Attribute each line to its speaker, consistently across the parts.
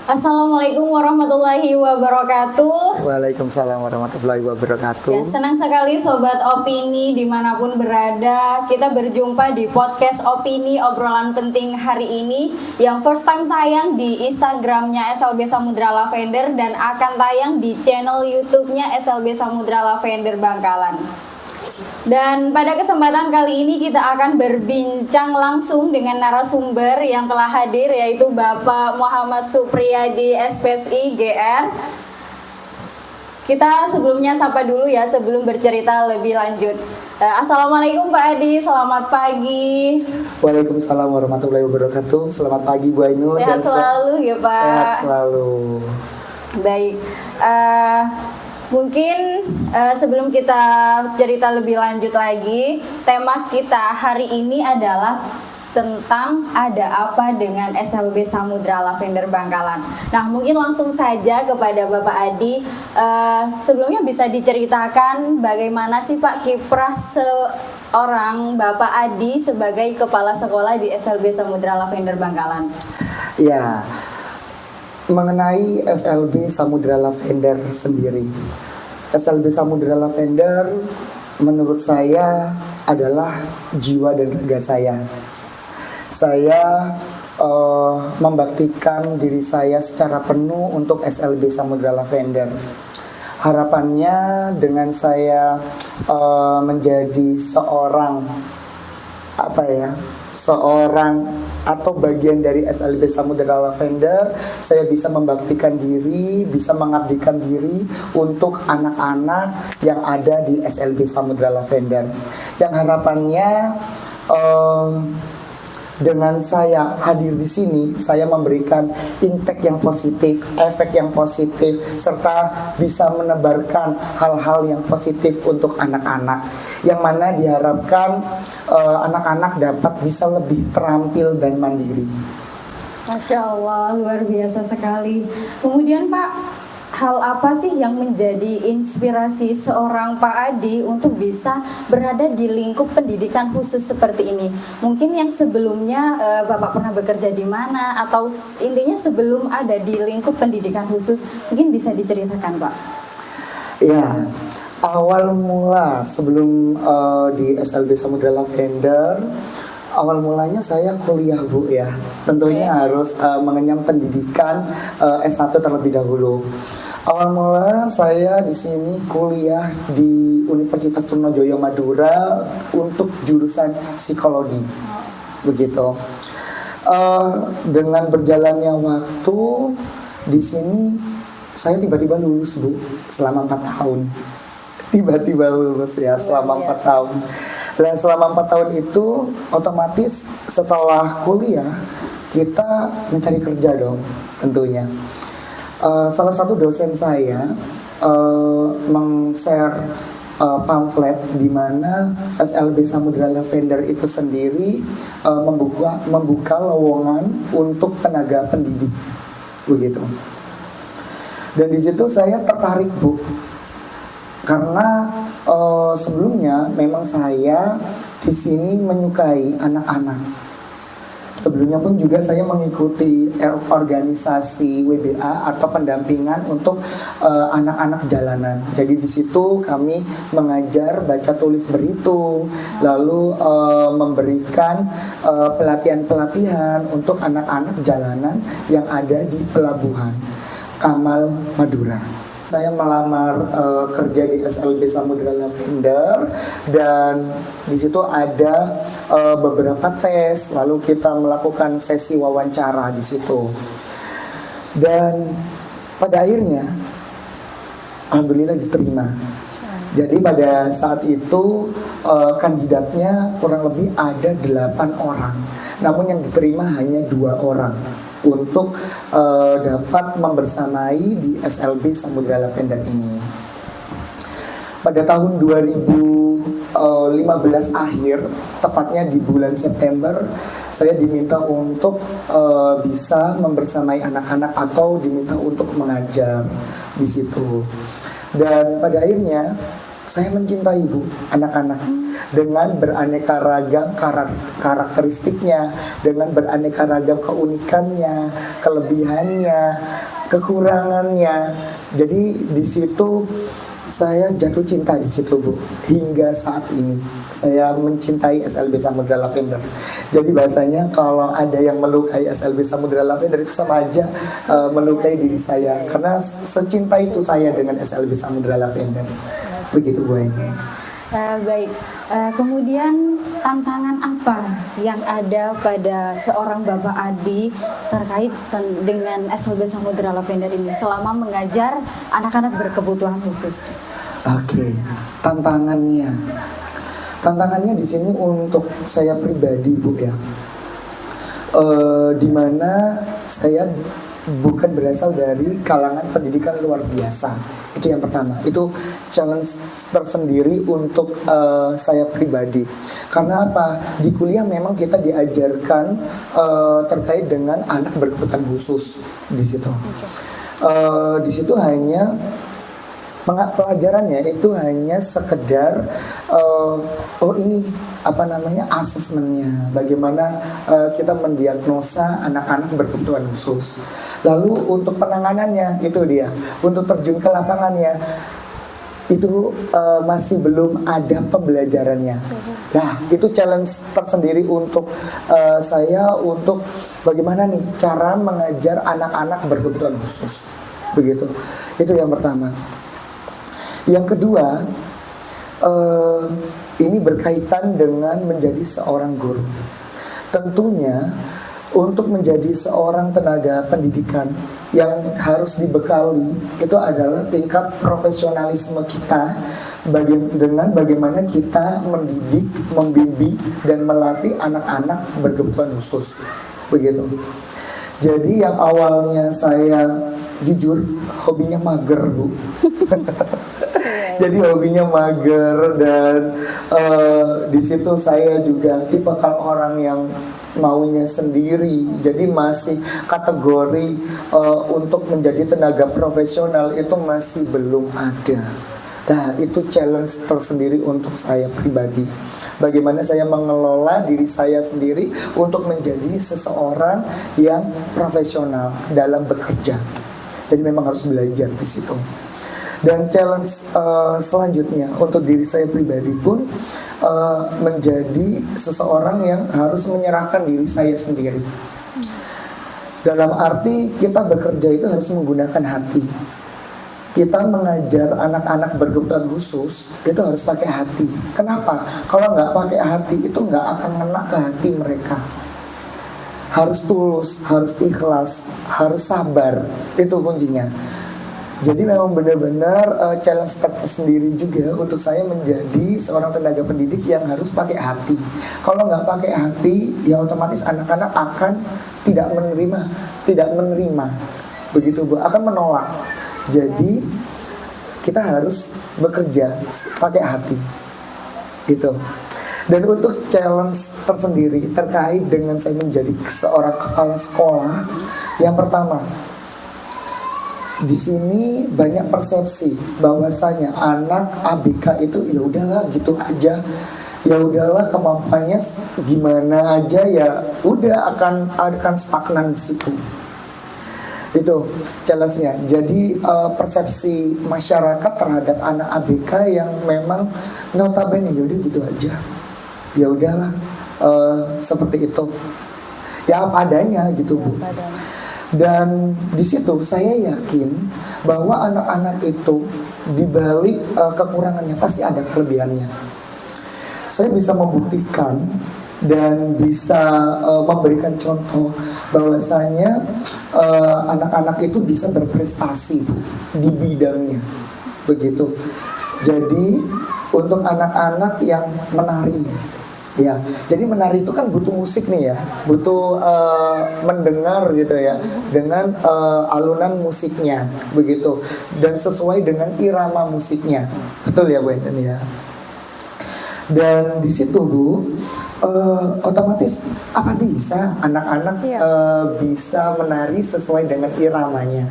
Speaker 1: Assalamualaikum warahmatullahi wabarakatuh.
Speaker 2: Waalaikumsalam warahmatullahi wabarakatuh.
Speaker 1: Ya, senang sekali Sobat Opini dimanapun berada. Kita berjumpa di podcast Opini Obrolan Penting hari ini yang first time tayang di Instagramnya SLB Samudra Lavender dan akan tayang di channel YouTube-nya SLB Samudra Lavender Bangkalan. Dan pada kesempatan kali ini kita akan berbincang langsung dengan narasumber yang telah hadir, yaitu Bapak Muhammad Supriyadi SPSI GR. Kita sebelumnya sapa dulu ya sebelum bercerita lebih lanjut. Assalamualaikum Pak Adi, selamat pagi.
Speaker 2: Waalaikumsalam warahmatullahi wabarakatuh. Selamat pagi Bu Ainun.
Speaker 1: Sehat selalu ya Pak.
Speaker 2: Sehat selalu.
Speaker 1: Baik. Mungkin sebelum kita cerita lebih lanjut lagi, tema kita hari ini adalah tentang ada apa dengan SLB Samudra Lavender Bangkalan. Nah, mungkin langsung saja kepada Bapak Adi. Sebelumnya bisa diceritakan bagaimana sih Pak kiprah seorang Bapak Adi sebagai kepala sekolah di SLB Samudra Lavender Bangkalan?
Speaker 2: Ya, mengenai SLB Samudra Lavender sendiri, SLB Samudra Lavender menurut saya adalah jiwa dan raga saya. Saya membaktikan diri saya secara penuh untuk SLB Samudra Lavender. Harapannya dengan saya menjadi seorang atau bagian dari SLB Samudra Lavender, saya bisa membaktikan diri, bisa mengabdikan diri untuk anak-anak yang ada di SLB Samudra Lavender. Yang harapannya dengan saya hadir di sini, saya memberikan impact yang positif, efek yang positif, serta bisa menebarkan hal-hal yang positif untuk anak-anak, yang mana diharapkan anak-anak dapat bisa lebih terampil dan mandiri.
Speaker 1: Masya Allah, luar biasa sekali. Kemudian Pak, hal apa sih yang menjadi inspirasi seorang Pak Adi untuk bisa berada di lingkup pendidikan khusus seperti ini? Mungkin yang sebelumnya Bapak pernah bekerja di mana, atau intinya sebelum ada di lingkup pendidikan khusus, mungkin bisa diceritakan Pak?
Speaker 2: Ya, awal mula sebelum di SLB Samudra Lavender, awal mulanya saya kuliah Bu ya. Tentunya harus mengenyam pendidikan S1 terlebih dahulu. Awal mula saya di sini kuliah di Universitas Trunojoyo Madura untuk jurusan psikologi. Begitu. Dengan berjalannya waktu di sini saya tiba-tiba lulus Bu selama 4 tahun. Tiba-tiba lulus ya selama 4 tahun. Dan selama 4 tahun itu otomatis setelah kuliah kita mencari kerja dong tentunya. Salah satu dosen saya meng-share pamflet di mana SLB Samudra Lavender itu sendiri membuka lowongan untuk tenaga pendidik begitu. Dan di situ saya tertarik Bu, karena sebelumnya memang saya di sini menyukai anak-anak. Sebelumnya pun juga saya mengikuti organisasi WBA atau pendampingan untuk anak-anak jalanan. Jadi di situ kami mengajar baca tulis berhitung, lalu memberikan pelatihan-pelatihan untuk anak-anak jalanan yang ada di pelabuhan Kamal Madura. Saya melamar kerja di SLB Samudra Lavender, dan di situ ada beberapa tes, lalu kita melakukan sesi wawancara di situ. Dan pada akhirnya alhamdulillah diterima. Jadi pada saat itu kandidatnya kurang lebih ada 8 orang. Namun yang diterima hanya 2 orang untuk dapat membersamai di SLB Samudra Lavender ini. Pada tahun 2015 akhir, tepatnya di bulan September, saya diminta untuk bisa membersamai anak-anak atau diminta untuk mengajar di situ. Dan pada akhirnya saya mencintai Bu anak-anak dengan beraneka ragam karakteristiknya, dengan beraneka ragam keunikannya, kelebihannya, kekurangannya. Jadi di situ saya jatuh cinta di situ Bu. Hingga saat ini saya mencintai SLB Samudra Lavender. Jadi bahasanya kalau ada yang melukai SLB Samudra Lavender itu sama aja melukai diri saya, karena secinta itu saya dengan SLB Samudra Lavender. Begitu Bu.
Speaker 1: Baik, kemudian tantangan apa yang ada pada seorang Bapak Adi terkait dengan SLB Samudra Lavender ini selama mengajar anak-anak berkebutuhan khusus?
Speaker 2: Oke, tantangannya di sini untuk saya pribadi Bu ya, dimana saya bukan berasal dari kalangan pendidikan luar biasa. Itu yang pertama, itu challenge tersendiri untuk saya pribadi. Karena apa? Di kuliah memang kita diajarkan terkait dengan anak berkebutuhan khusus di situ. Di situ hanya pelajarannya itu hanya sekedar ini asesmennya, bagaimana kita mendiagnosa anak-anak berkebutuhan khusus. Lalu untuk penanganannya itu dia, untuk terjun ke lapangannya itu masih belum ada pembelajarannya. Nah, itu challenge tersendiri untuk saya, untuk bagaimana nih cara mengajar anak-anak berkebutuhan khusus. Begitu. Itu yang pertama. Yang kedua, ini berkaitan dengan menjadi seorang guru. Tentunya untuk menjadi seorang tenaga pendidikan yang harus dibekali itu adalah tingkat profesionalisme kita dengan bagaimana kita mendidik, membimbing, dan melatih anak-anak berkebutuhan khusus. Begitu. Jadi yang awalnya saya jujur hobinya mager Bu. Jadi hobinya mager, dan di situ saya juga tipe kalau orang yang maunya sendiri. Jadi masih kategori untuk menjadi tenaga profesional itu masih belum ada. Nah, itu challenge tersendiri untuk saya pribadi. Bagaimana saya mengelola diri saya sendiri untuk menjadi seseorang yang profesional dalam bekerja. Jadi memang harus belajar di situ. Dan challenge selanjutnya untuk diri saya pribadi pun menjadi seseorang yang harus menyerahkan diri saya sendiri. Dalam arti kita bekerja itu harus menggunakan hati. Kita mengajar anak-anak berkebutuhan khusus itu harus pakai hati. Kenapa? Kalau nggak pakai hati itu nggak akan ngena ke hati mereka. Harus tulus, harus ikhlas, harus sabar. Itu kuncinya. Jadi memang benar-benar challenge tersendiri juga untuk saya menjadi seorang tenaga pendidik yang harus pakai hati. Kalau nggak pakai hati, ya otomatis anak-anak akan tidak menerima, begitu Bu, akan menolak. Jadi kita harus bekerja pakai hati, itu. Dan untuk challenge tersendiri terkait dengan saya menjadi seorang kepala sekolah, yang pertama, di sini banyak persepsi bahwasanya anak ABK itu ya udahlah gitu aja, ya udahlah kemampuannya gimana aja, ya udah akan stagnan di situ. Itu challenge-nya. Jadi persepsi masyarakat terhadap anak ABK yang memang notabene ya udah gitu aja, ya udahlah seperti itu, ya apa adanya gitu Bu. Dan di situ saya yakin bahwa anak-anak itu di balik kekurangannya pasti ada kelebihannya. Saya bisa membuktikan dan bisa memberikan contoh bahwasanya anak-anak itu bisa berprestasi Bu, di bidangnya. Begitu. Jadi untuk anak-anak yang menari, ya, jadi menari itu kan butuh musik nih ya, butuh mendengar gitu ya, dengan alunan musiknya, begitu, dan sesuai dengan irama musiknya, betul ya Bu Enten ya. Dan di situ Bu, otomatis apa bisa anak-anak bisa menari sesuai dengan iramanya.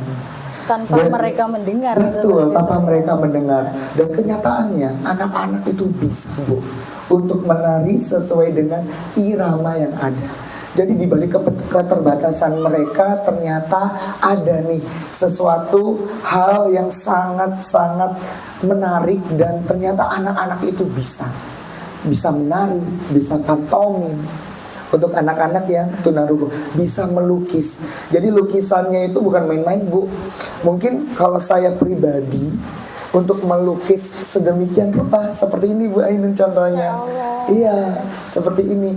Speaker 1: tanpa mereka mendengar.
Speaker 2: Betul, tanpa mereka mendengar. Dan kenyataannya anak-anak itu bisa, Bu, untuk menari sesuai dengan irama yang ada. Jadi di balik keterbatasan mereka ternyata ada nih sesuatu hal yang sangat-sangat menarik, dan ternyata anak-anak itu bisa menari, bisa pantomim. Untuk anak-anak yang tunarungu bisa melukis. Jadi lukisannya itu bukan main-main, Bu. Mungkin kalau saya pribadi untuk melukis sedemikian rupa seperti ini, Bu Ainun, contohnya. Iya, seperti ini.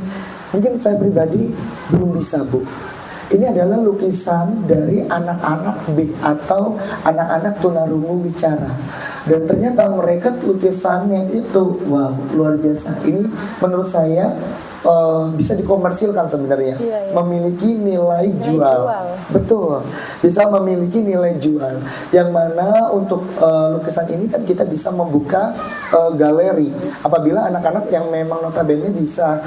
Speaker 2: Mungkin saya pribadi belum bisa, Bu. Ini adalah lukisan dari anak-anak B atau anak-anak tunarungu wicara. Dan ternyata mereka lukisannya itu, wow, luar biasa. Ini menurut saya bisa dikomersilkan sebenarnya, memiliki nilai jual. Betul, bisa memiliki nilai jual. Yang mana untuk lukisan ini kan kita bisa membuka galeri. Apabila anak-anak yang memang notabene bisa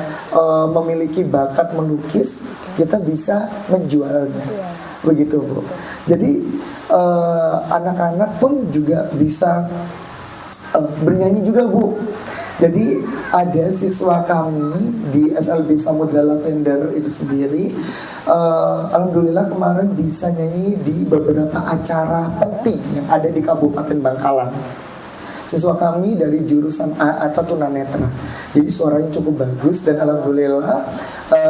Speaker 2: memiliki bakat melukis, kita bisa menjualnya. Begitu, Bu. Jadi anak-anak pun juga bisa bernyanyi juga, Bu. Jadi ada siswa kami di SLB Samudra Lavender itu sendiri, alhamdulillah kemarin bisa nyanyi di beberapa acara penting yang ada di Kabupaten Bangkalan. Siswa kami dari jurusan A atau tunanetra, jadi suaranya cukup bagus, dan alhamdulillah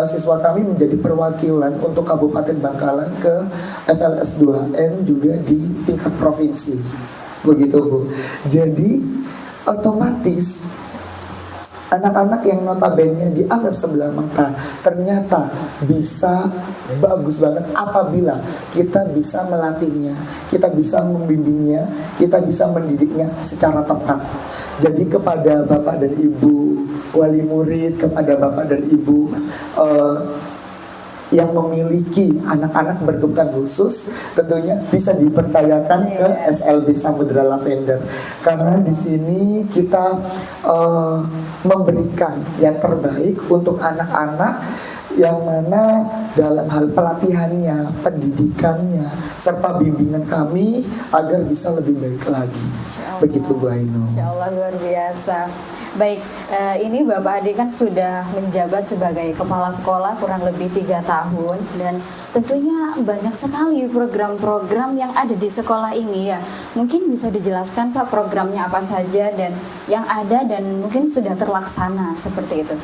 Speaker 2: siswa kami menjadi perwakilan untuk Kabupaten Bangkalan ke FLS 2N juga di tingkat provinsi. Begitu, Bu. Jadi otomatis anak-anak yang notabene dianggap sebelah mata ternyata bisa bagus banget apabila kita bisa melatihnya, kita bisa membimbingnya, kita bisa mendidiknya secara tepat. Jadi kepada Bapak dan Ibu wali murid, kepada Bapak dan Ibu yang memiliki anak-anak berkebutuhan khusus, tentunya bisa dipercayakan ke SLB Samudra Lavender, karena di sini kita memberikan yang terbaik untuk anak-anak yang mana dalam hal pelatihannya, pendidikannya, serta bimbingan kami agar bisa lebih baik lagi. Begitu, Bu Ainun.
Speaker 1: Insya Allah, luar biasa. Baik, ini Bapak Adi kan sudah menjabat sebagai kepala sekolah kurang lebih 3 tahun, dan tentunya banyak sekali program-program yang ada di sekolah ini ya. Mungkin bisa dijelaskan, Pak, programnya apa saja dan yang ada dan mungkin sudah terlaksana seperti itu.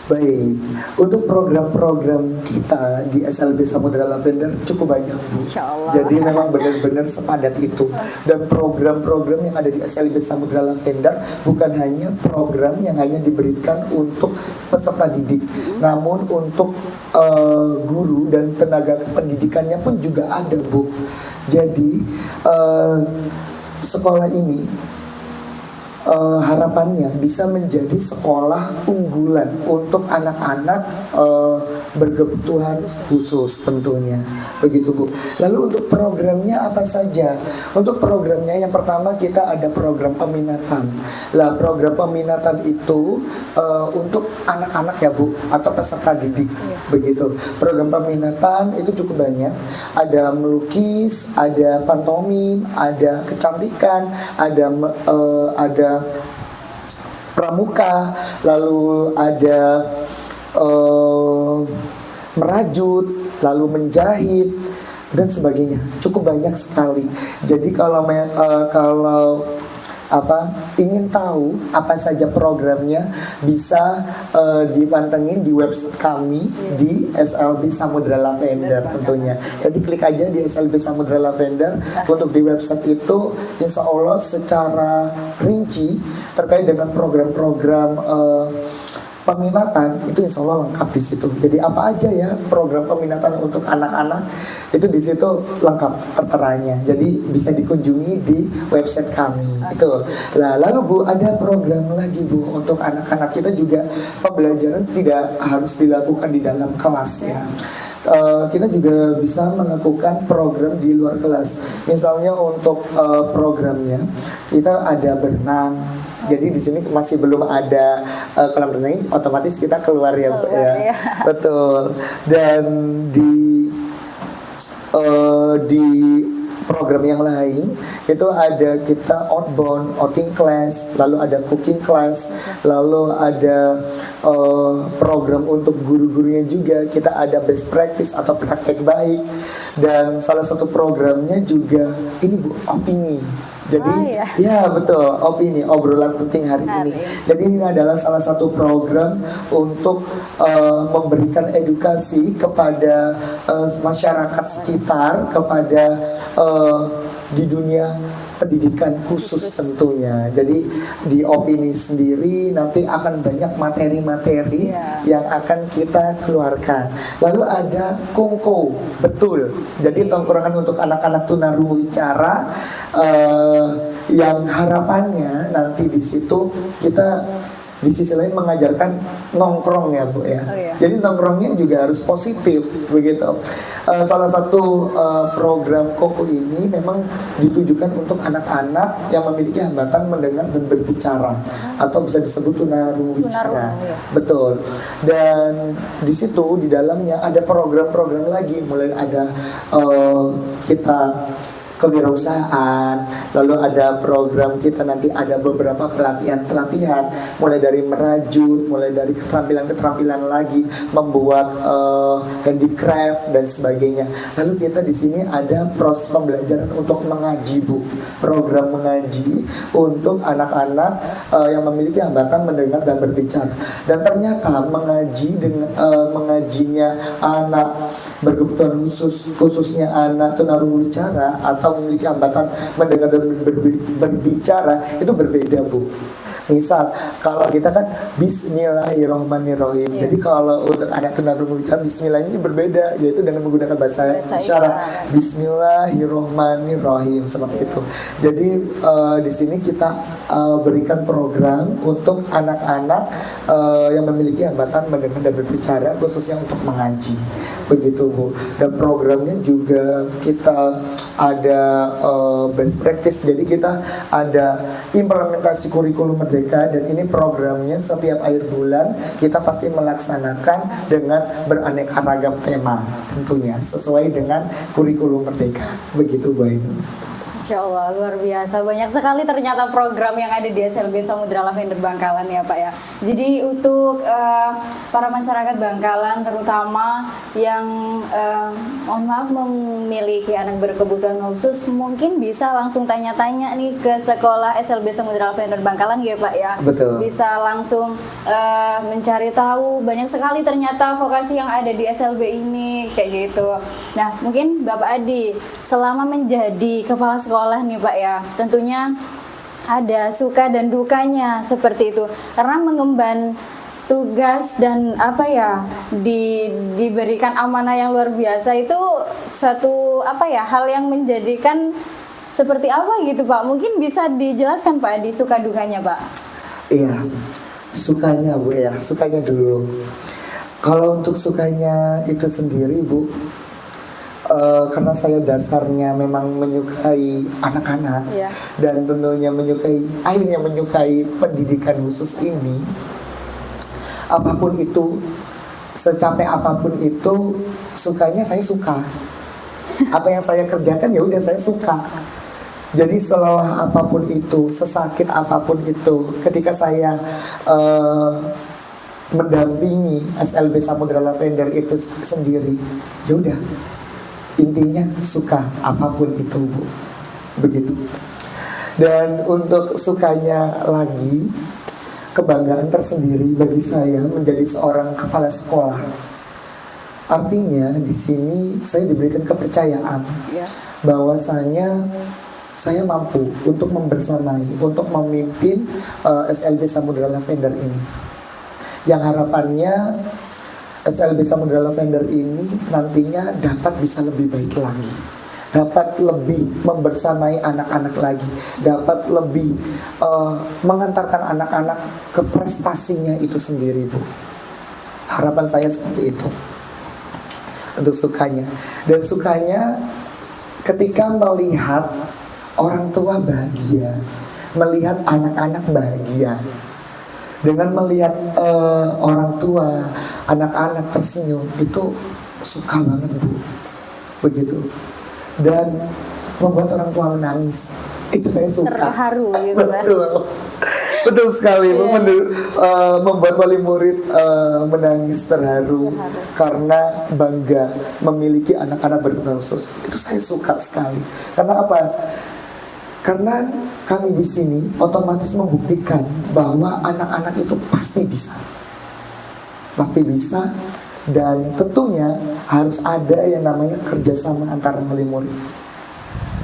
Speaker 2: Baik, untuk program-program kita di SLB Samudra Lavender cukup banyak, Bu. Jadi memang benar-benar sepadat itu. Dan program-program yang ada di SLB Samudra Lavender bukan hanya program yang hanya diberikan untuk peserta didik, namun untuk guru dan tenaga pendidikannya pun juga ada, Bu. Jadi sekolah ini harapannya bisa menjadi sekolah unggulan untuk anak-anak berkebutuhan khusus tentunya. Begitu, Bu. Lalu untuk programnya apa saja? Untuk programnya yang pertama kita ada program peminatan. Lah, program peminatan itu untuk anak-anak ya, Bu, atau peserta didik. Begitu. Program peminatan itu cukup banyak. Ada melukis, ada pantomim, ada kecantikan, ada pramuka, lalu ada merajut, lalu menjahit dan sebagainya. Cukup banyak sekali. Jadi kalau ingin tahu apa saja programnya, bisa dipantengin di website kami di SLB Samudra Lavender tentunya. Jadi klik aja di SLB Samudra Lavender. Untuk di website itu insya Allah secara rinci terkait dengan program-program peminatan itu insya Allah lengkap di situ. Jadi apa aja ya program peminatan untuk anak-anak itu di situ lengkap terteranya. Jadi bisa dikunjungi di website kami. Itu. Nah, lalu Bu, ada program lagi, Bu, untuk anak-anak kita juga pembelajaran tidak harus dilakukan di dalam kelas ya. Kita juga bisa melakukan program di luar kelas. Misalnya untuk programnya kita ada berenang. Jadi di sini masih belum ada kolam renang, otomatis kita keluar ya, ya. Betul. Dan di program yang lain itu ada kita outbound, outing class, lalu ada cooking class, lalu ada program untuk guru-gurunya juga. Kita ada best practice atau praktek baik, dan salah satu programnya juga ini Bu, opini. Jadi ya betul, opini, obrolan penting hari ini. Jadi ini adalah salah satu program untuk memberikan edukasi kepada masyarakat sekitar, kepada di dunia pendidikan khusus tentunya. Jadi di opini sendiri nanti akan banyak materi-materi yang akan kita keluarkan. Lalu ada kongko, betul. Jadi tongkrongan untuk anak-anak tunarungu-wicara yang harapannya nanti di situ kita di sisi lain mengajarkan nongkrong ya Bu ya. Jadi nongkrongnya juga harus positif begitu. Salah satu program Koko ini memang ditujukan untuk anak-anak yang memiliki hambatan mendengar dan berbicara atau bisa disebut tunarungu-wicara. Betul. Dan di situ di dalamnya ada program-program lagi, mulai ada kita kewirausahaan, lalu ada program kita nanti ada beberapa pelatihan mulai dari merajut, mulai dari keterampilan lagi membuat handicraft dan sebagainya. Lalu kita di sini ada proses pembelajaran untuk mengaji Bu, program mengaji untuk anak-anak yang memiliki hambatan mendengar dan berbicara. Dan ternyata mengajinya anak berkebutuhan khususnya anak tunarungu-wicara atau memiliki hambatan mendengar dan berbicara itu berbeda Bu. Misal kalau kita kan Bismillahirrohmanirrohim. Jadi kalau untuk anak tunarungu-wicara Bismillah ini berbeda, yaitu dengan menggunakan bahasa isyarat. Bismillahirrohmanirrohim seperti itu. Jadi di sini kita berikan program untuk anak-anak yang memiliki hambatan mendengar dan berbicara, khususnya untuk mengaji. Begitu Bu. Dan programnya juga kita ada best practice. Jadi kita ada implementasi kurikulum merdeka, dan ini programnya setiap akhir bulan kita pasti melaksanakan dengan beraneka ragam tema, tentunya sesuai dengan kurikulum merdeka. Begitu Bu Aini.
Speaker 1: Masya Allah, luar biasa. Banyak sekali ternyata program yang ada di SLB Samudra Lavender Bangkalan ya Pak ya. Jadi untuk para masyarakat Bangkalan terutama yang mohon maaf memiliki anak berkebutuhan khusus, mungkin bisa langsung tanya-tanya nih ke sekolah SLB Samudra Lavender Bangkalan ya Pak ya.
Speaker 2: Betul.
Speaker 1: Bisa langsung mencari tahu, banyak sekali ternyata vokasi yang ada di SLB ini kayak gitu. Nah mungkin Bapak Adi selama menjadi kepala sekolah nih Pak ya, tentunya ada suka dan dukanya seperti itu, karena mengemban tugas dan apa ya diberikan amanah yang luar biasa itu suatu apa ya hal yang menjadikan seperti apa gitu Pak. Mungkin bisa dijelaskan Pak Adi suka dukanya Pak.
Speaker 2: Iya, sukanya Bu ya, sukanya dulu. Kalau untuk sukanya itu sendiri Bu, karena saya dasarnya memang menyukai anak-anak dan tentunya akhirnya menyukai pendidikan khusus ini. Apapun itu, secapek apapun itu, sukanya saya suka. Apa yang saya kerjakan ya udah saya suka. Jadi selelah apapun itu, sesakit apapun itu, ketika saya mendampingi SLB Samudra Lavender itu sendiri, ya udah. Intinya suka apapun itu Bu, begitu. Dan untuk sukanya lagi, kebanggaan tersendiri bagi saya menjadi seorang kepala sekolah. Artinya di sini saya diberikan kepercayaan bahwasanya saya mampu untuk membersamai, untuk memimpin SLB Samudra Lavender ini. Yang harapannya SLB Samudra Lavender ini nantinya dapat bisa lebih baik lagi, dapat lebih membersamai anak-anak lagi, dapat lebih mengantarkan anak-anak ke prestasinya itu sendiri Bu. Harapan saya seperti itu untuk sukanya. Dan sukanya ketika melihat orang tua bahagia, melihat anak-anak bahagia. Dengan melihat orang tua, anak-anak tersenyum, itu suka banget Bu. Begitu. Dan membuat orang tua menangis. Itu saya suka.
Speaker 1: Terharu gitu kan.
Speaker 2: Betul sekali.
Speaker 1: Iya.
Speaker 2: Membuat wali murid menangis terharu karena bangga memiliki anak-anak berkebutuhan khusus. Itu saya suka sekali. Karena apa? Karena kami di sini otomatis membuktikan bahwa anak-anak itu pasti bisa. Pasti bisa, dan tentunya harus ada yang namanya kerjasama antara wali murid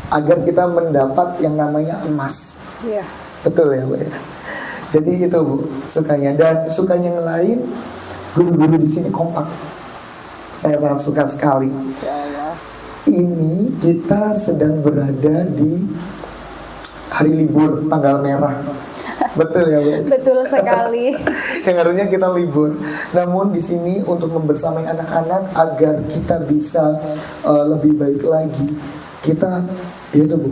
Speaker 2: agar kita mendapat yang namanya emas.
Speaker 1: Iya.
Speaker 2: Betul ya Bu ya. Jadi itu Bu sukanya, dan sukanya yang lain, guru-guru di sini kompak. Saya sangat suka sekali.
Speaker 1: Insya Allah.
Speaker 2: Ini kita sedang berada di hari libur tanggal merah. Betul ya Bu.
Speaker 1: Betul sekali.
Speaker 2: Yang harusnya kita libur, namun di sini untuk membersamai anak-anak agar kita bisa lebih baik lagi. Kita itu Bu,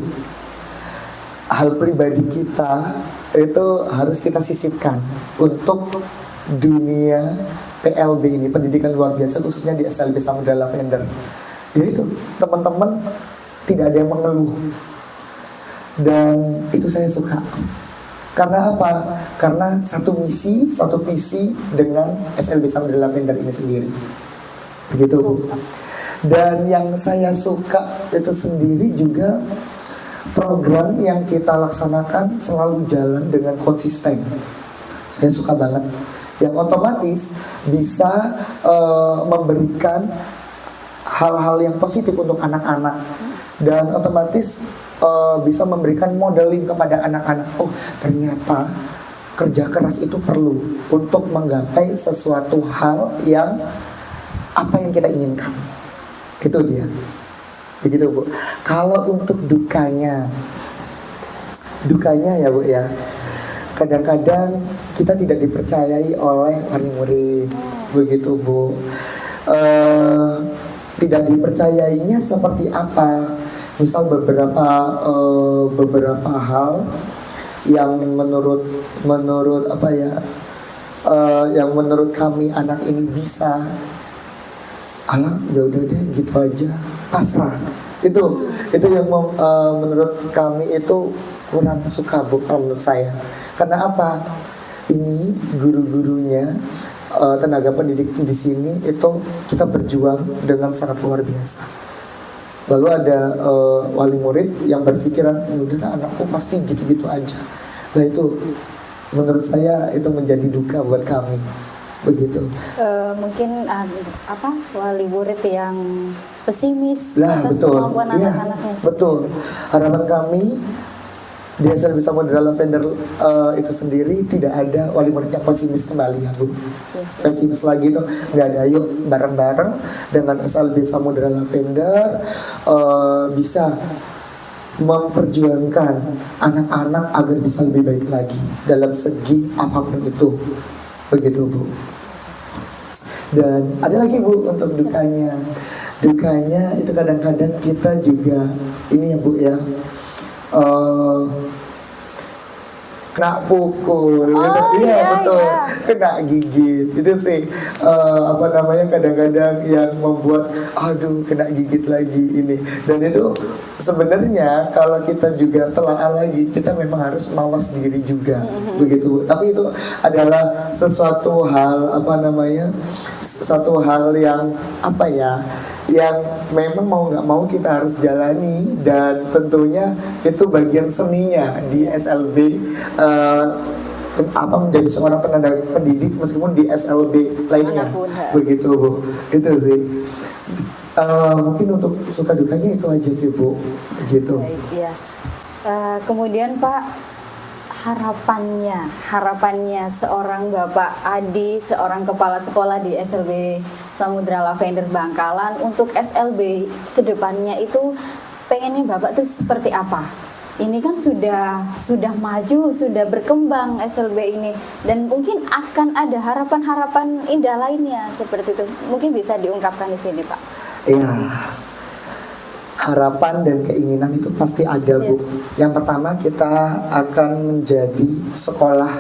Speaker 2: hal pribadi kita itu harus kita sisipkan untuk dunia PLB ini, pendidikan luar biasa, khususnya di SLB Samudra Lavender. Yaitu teman-teman tidak ada yang mengeluh, dan itu saya suka. Karena apa? Karena satu misi, satu visi dengan SLB Samudra Lavender ini sendiri. Begitu Bu. Dan yang saya suka itu sendiri juga program yang kita laksanakan selalu jalan dengan konsisten. Saya suka banget. Yang otomatis bisa memberikan hal-hal yang positif untuk anak-anak, dan otomatis bisa memberikan modeling kepada anak-anak. Oh, ternyata kerja keras itu perlu untuk menggapai sesuatu hal yang apa yang kita inginkan. Itu dia. Begitu Bu. Kalau untuk dukanya ya Bu ya, kadang-kadang kita tidak dipercayai oleh wali murid. Begitu Bu. Tidak dipercayainya seperti apa? Misal beberapa hal yang menurut apa ya, yang menurut kami anak ini bisa, alah ya udah deh gitu aja, pasrah. Itu yang menurut kami itu kurang suka Bu, menurut saya. Karena apa? Ini guru-gurunya, tenaga pendidik di sini itu kita berjuang dengan sangat luar biasa. Lalu ada wali murid yang berpikiran, ya udah anakku pasti gitu-gitu aja. Nah itu menurut saya itu menjadi duka buat kami. Begitu.
Speaker 1: Mungkin wali murid yang pesimis atas
Speaker 2: betul.
Speaker 1: kemampuan anak-anaknya.
Speaker 2: Betul. Harapan kami di SLB Samudra Lavender itu sendiri tidak ada wali murid yang pesimis kembali ya Bu. Pesimis lagi tuh nggak ada. Yuk bareng-bareng dengan SLB Samudra Lavender bisa memperjuangkan anak-anak agar bisa lebih baik lagi dalam segi apapun itu. Begitu Bu. Dan ada lagi Bu untuk dukanya. Dukanya itu kadang-kadang kita juga ini ya Bu ya, kena pukul gitu. Iya betul, kena gigit. Itu sih kadang-kadang yang membuat aduh kena gigit lagi ini. Dan itu sebenarnya kalau kita juga telaah lagi, kita memang harus mawas diri juga. Begitu. Tapi itu adalah sesuatu hal satu hal yang yang memang mau nggak mau kita harus jalani, dan tentunya itu bagian seninya di SLB menjadi seorang tenaga pendidik meskipun di SLB lainnya. Begitu Bu. Itu sih. Mungkin untuk suka dukanya itu aja sih Bu. Begitu.
Speaker 1: Baik, ya. Kemudian Pak, harapannya seorang Bapak Adi, seorang kepala sekolah di SLB Samudra Lavender Bangkalan untuk SLB kedepannya itu pengennya Bapak tuh seperti apa? Ini kan sudah maju, sudah berkembang SLB ini, dan mungkin akan ada harapan-harapan indah lainnya seperti itu. Mungkin bisa diungkapkan di sini Pak.
Speaker 2: Iya. Harapan dan keinginan itu pasti ada Bu. Yang pertama kita akan menjadi sekolah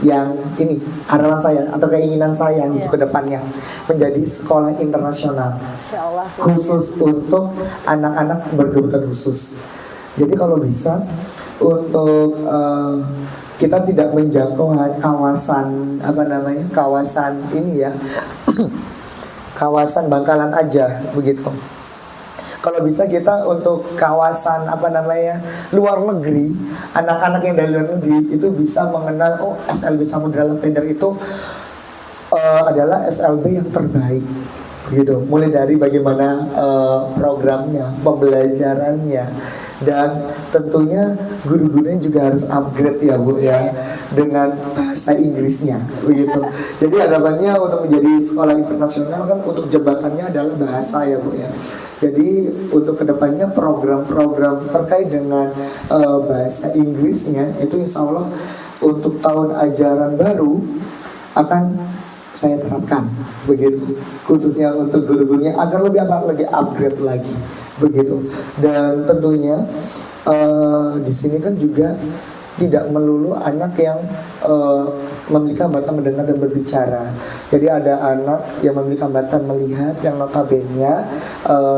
Speaker 2: yang ini harapan saya atau keinginan saya untuk kedepannya menjadi sekolah internasional
Speaker 1: Insya Allah.
Speaker 2: khusus untuk anak-anak berkebutuhan khusus. Jadi kalau bisa untuk kita tidak menjangkau kawasan kawasan ini ya kawasan Bangkalan aja begitu. Kalau bisa kita untuk kawasan luar negeri, anak-anak yang dari luar negeri itu bisa mengenal SLB Samudra Lavender itu adalah SLB yang terbaik gitu. Mulai dari bagaimana programnya, pembelajarannya, dan tentunya guru-gurunya juga harus upgrade ya Bu ya dengan bahasa Inggrisnya begitu. Jadi harapannya untuk menjadi sekolah internasional kan untuk jembatannya adalah bahasa ya Bu ya. Jadi untuk kedepannya program-program terkait dengan bahasa Inggrisnya itu insya Allah untuk tahun ajaran baru akan saya terapkan begitu, khususnya untuk guru-gurunya agar lebih upgrade lagi begitu. Dan tentunya di sini kan juga tidak melulu anak yang memiliki hambatan mendengar dan berbicara. Jadi ada anak yang memiliki hambatan melihat yang notabene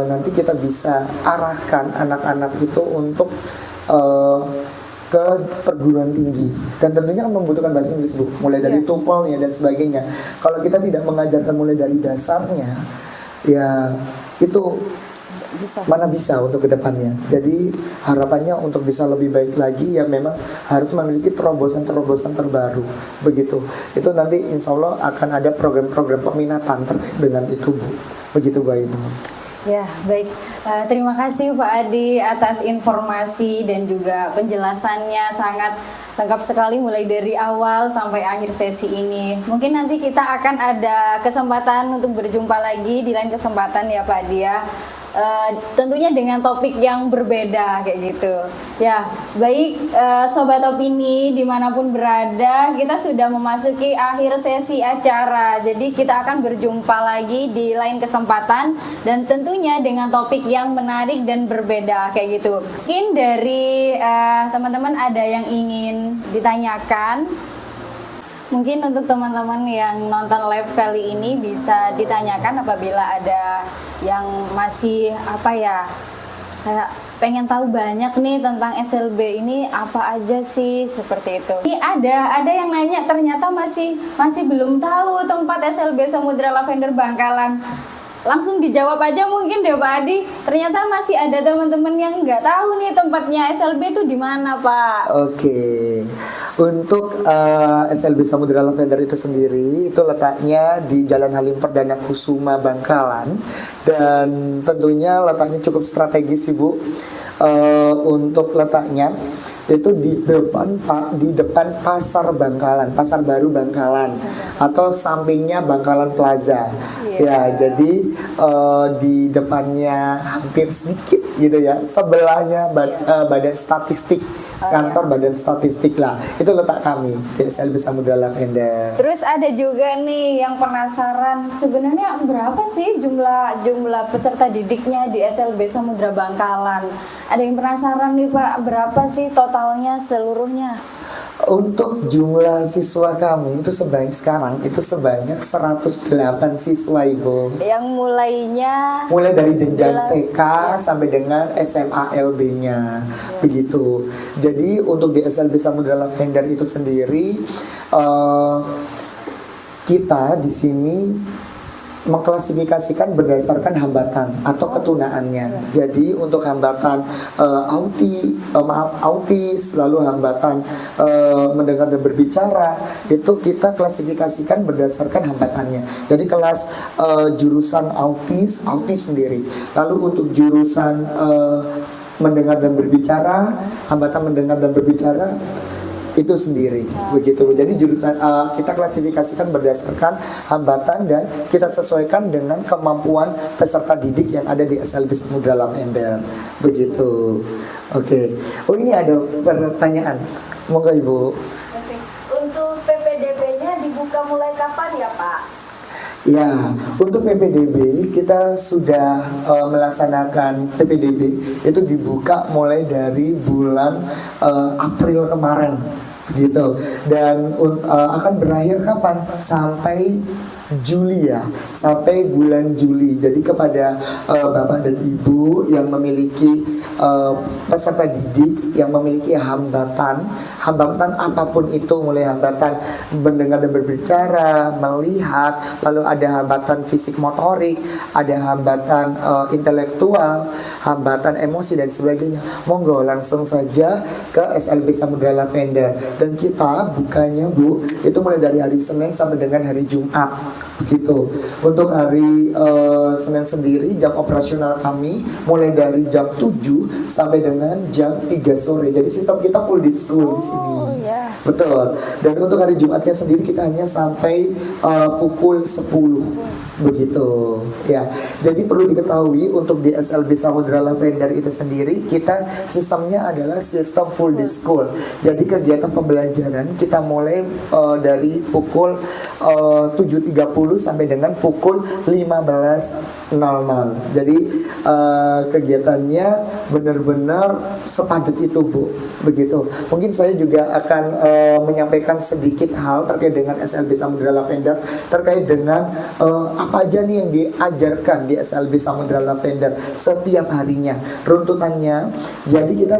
Speaker 2: nanti kita bisa arahkan anak-anak itu untuk ke perguruan tinggi dan tentunya akan membutuhkan bahasa Inggris Bu, mulai dari TOEFL-nya dan sebagainya. Kalau kita tidak mengajarkan mulai dari dasarnya, ya itu mana bisa untuk kedepannya. Jadi harapannya untuk bisa lebih baik lagi ya memang harus memiliki terobosan-terobosan terbaru begitu. Itu nanti insya Allah akan ada program-program peminatan terkait dengan itu Bu. Begitu Bu Ibu.
Speaker 1: Ya, baik. Terima kasih Pak Adi atas informasi dan juga penjelasannya sangat lengkap sekali mulai dari awal sampai akhir sesi ini. Mungkin nanti kita akan ada kesempatan untuk berjumpa lagi di lain kesempatan ya Pak Adi ya. Tentunya dengan topik yang berbeda kayak gitu. Ya, baik Sobat Opini dimanapun berada, kita sudah memasuki akhir sesi acara. Jadi kita akan berjumpa lagi di lain kesempatan dan tentunya dengan topik yang menarik dan berbeda kayak gitu. Mungkin dari teman-teman ada yang ingin ditanyakan. Mungkin untuk teman-teman yang nonton live kali ini bisa ditanyakan apabila ada yang masih kayak pengen tahu banyak nih tentang SLB ini apa aja sih seperti itu. Ini ada yang nanya ternyata masih belum tahu tempat SLB Samudra Lavender Bangkalan. Langsung dijawab aja mungkin deh Pak Adi. Ternyata masih ada teman-teman yang nggak tahu nih tempatnya SLB itu di mana Pak.
Speaker 2: Oke. Untuk SLB Samudra Lavender itu sendiri itu letaknya di Jalan Halim Perdana Kusuma Bangkalan dan tentunya letaknya cukup strategis Ibu. Untuk letaknya itu di depan Pasar Bangkalan, Pasar Baru Bangkalan atau sampingnya Bangkalan Plaza. Ya, jadi di depannya hampir sedikit gitu ya, sebelahnya Badan Statistik, kantor Badan Statistik lah. Itu letak kami di SLB Samudra Lavender.
Speaker 1: Terus ada juga nih yang penasaran sebenarnya berapa sih jumlah peserta didiknya di SLB Samudra Bangkalan? Ada yang penasaran nih Pak, berapa sih totalnya seluruhnya?
Speaker 2: Untuk jumlah siswa kami itu sebanyak 108 siswa Ibu.
Speaker 1: Yang mulai
Speaker 2: dari jenjang TK sampai dengan SMA LB-nya begitu. Jadi untuk di SLB Samudra Lavender itu sendiri kita di sini mengklasifikasikan berdasarkan hambatan atau ketunaannya. Jadi untuk hambatan autis, lalu hambatan mendengar dan berbicara, itu kita klasifikasikan berdasarkan hambatannya. Jadi kelas jurusan autis sendiri. Lalu untuk jurusan mendengar dan berbicara, hambatan mendengar dan berbicara itu sendiri begitu. Jadi jurusan kita klasifikasikan berdasarkan hambatan dan kita sesuaikan dengan kemampuan peserta didik yang ada di SLB Samudra Lavender begitu. Oke. Oh, ini ada pertanyaan. Monggo Ibu.
Speaker 1: Oke. Untuk PPDB-nya dibuka mulai kapan ya Pak?
Speaker 2: Ya, untuk PPDB kita sudah melaksanakan PPDB itu dibuka mulai dari bulan April kemarin. gitu. Dan akan berakhir kapan? Sampai Juli ya, sampai bulan Juli. Jadi kepada bapak dan ibu yang memiliki peserta didik yang memiliki hambatan apapun itu, mulai hambatan mendengar dan berbicara, melihat, lalu ada hambatan fisik motorik, ada hambatan intelektual, hambatan emosi dan sebagainya, monggo langsung saja ke SLB Samudra Lavender. Dan kita bukanya Bu, itu mulai dari hari Senin sampai dengan hari Jumat begitu. Untuk hari Senin sendiri jam operasional kami mulai dari jam 7 sampai dengan jam 3 sore. Jadi sistem kita full day school di sini.
Speaker 1: Yeah.
Speaker 2: Betul. Dan untuk hari Jumatnya sendiri kita hanya sampai pukul 10 begitu ya. Jadi perlu diketahui untuk di SLB Samudra Lavender itu sendiri kita sistemnya adalah sistem full day school. Jadi kegiatan pembelajaran kita mulai dari pukul 7.30 sampai dengan pukul 15.00. Jadi kegiatannya benar-benar sepadat itu Bu, begitu. Mungkin saya juga akan menyampaikan sedikit hal terkait dengan SLB Samudra Lavender, terkait dengan apa aja nih yang diajarkan di SLB Samudra Lavender setiap harinya, runtutannya. Jadi kita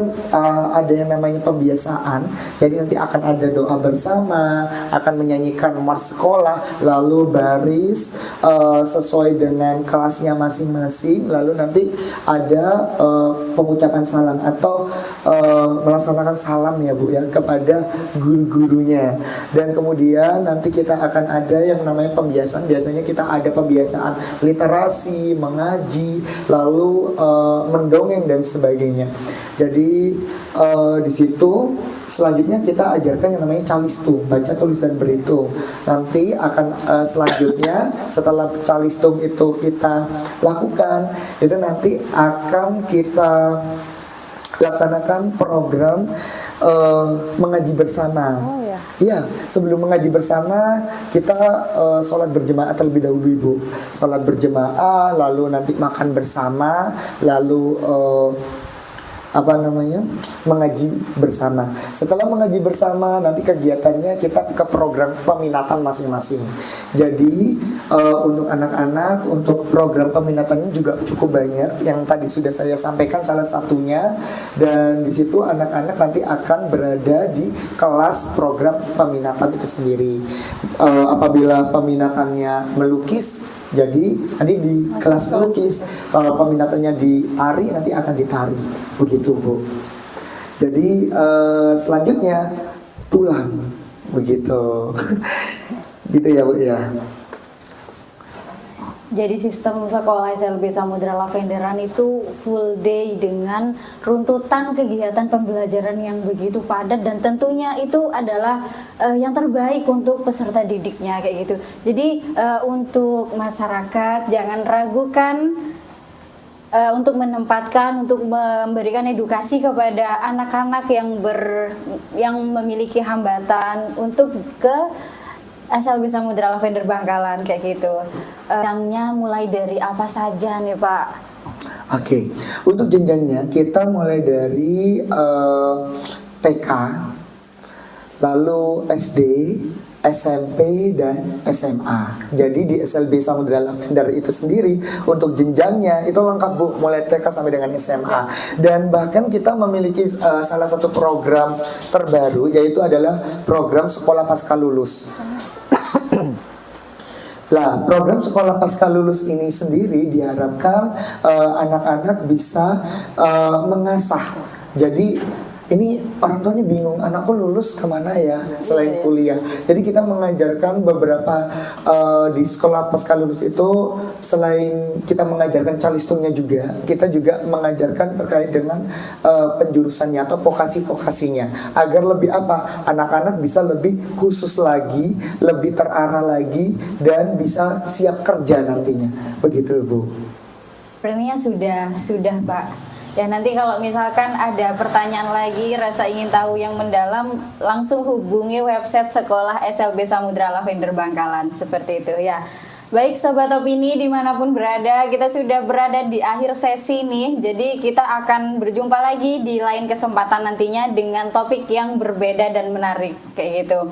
Speaker 2: ada yang namanya pembiasaan. Jadi nanti akan ada doa bersama, akan menyanyikan mars sekolah, lalu baris sesuai dengan kelasnya masing-masing. Lalu nanti ada pengucapan salam atau melaksanakan salam ya Bu ya kepada guru-gurunya. Dan kemudian nanti kita akan ada yang namanya pembiasaan. Biasanya kita ada pembiasaan literasi, mengaji, lalu mendongeng dan sebagainya. Jadi di situ selanjutnya kita ajarkan yang namanya calistung, baca, tulis dan berhitung. Nanti akan selanjutnya setelah calistung itu kita lakukan, itu nanti akan kita laksanakan program mengaji bersama.
Speaker 1: Oh ya.
Speaker 2: Iya, sebelum mengaji bersama kita sholat berjemaah terlebih dahulu Ibu. Sholat berjemaah, lalu nanti makan bersama, lalu mengaji bersama. Setelah mengaji bersama, nanti kegiatannya kita ke program peminatan masing-masing. Jadi untuk anak-anak, untuk program peminatannya juga cukup banyak. Yang tadi sudah saya sampaikan salah satunya. Dan di situ anak-anak nanti akan berada di kelas program peminatan itu sendiri. Apabila peminatannya melukis, jadi nanti di kelas melukis. Kalau peminatannya di tari, nanti akan ditari. Begitu Bu. Jadi selanjutnya pulang. Begitu. Gitu ya Bu ya.
Speaker 1: Jadi sistem sekolah SLB Samudra Lavenderan itu full day dengan runtutan kegiatan pembelajaran yang begitu padat, dan tentunya itu adalah yang terbaik untuk peserta didiknya kayak gitu. Jadi untuk masyarakat jangan ragukan untuk menempatkan, untuk memberikan edukasi kepada anak-anak yang memiliki hambatan untuk ke SLB Samudra Lavender Bangkalan kayak gitu. Jenjangnya mulai dari apa saja nih Pak?
Speaker 2: Oke, untuk jenjangnya kita mulai dari TK, lalu SD, SMP dan SMA. Jadi di SLB Samudra Lavender itu sendiri untuk jenjangnya itu lengkap Bu, mulai TK sampai dengan SMA. Dan bahkan kita memiliki salah satu program terbaru, yaitu adalah program sekolah pasca lulus. Lah, program sekolah pasca lulus ini sendiri diharapkan anak-anak bisa mengasah. Jadi ini orang tuanya bingung, anakku lulus kemana ya selain kuliah. Jadi kita mengajarkan beberapa di sekolah pasca lulus itu, selain kita mengajarkan calistungnya juga, kita juga mengajarkan terkait dengan penjurusannya atau vokasi-vokasinya, agar lebih apa, anak-anak bisa lebih khusus lagi, lebih terarah lagi, dan bisa siap kerja nantinya. Begitu Bu.
Speaker 1: Sebenarnya sudah Pak. Ya nanti kalau misalkan ada pertanyaan lagi, rasa ingin tahu yang mendalam, langsung hubungi website sekolah SLB Samudra Lavender Bangkalan, seperti itu ya. Baik Sobat Opini dimanapun berada, kita sudah berada di akhir sesi nih. Jadi kita akan berjumpa lagi di lain kesempatan nantinya dengan topik yang berbeda dan menarik kayak gitu.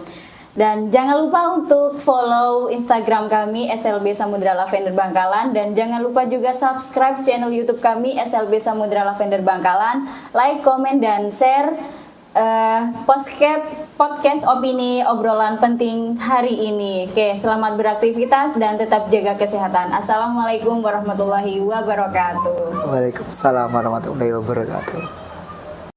Speaker 1: Dan jangan lupa untuk follow Instagram kami SLB Samudra Lavender Bangkalan. Dan jangan lupa juga subscribe channel YouTube kami SLB Samudra Lavender Bangkalan. Like, komen, dan share podcast opini obrolan penting hari ini. Oke, selamat beraktivitas dan tetap jaga kesehatan. Assalamualaikum warahmatullahi wabarakatuh.
Speaker 2: Waalaikumsalam warahmatullahi wabarakatuh.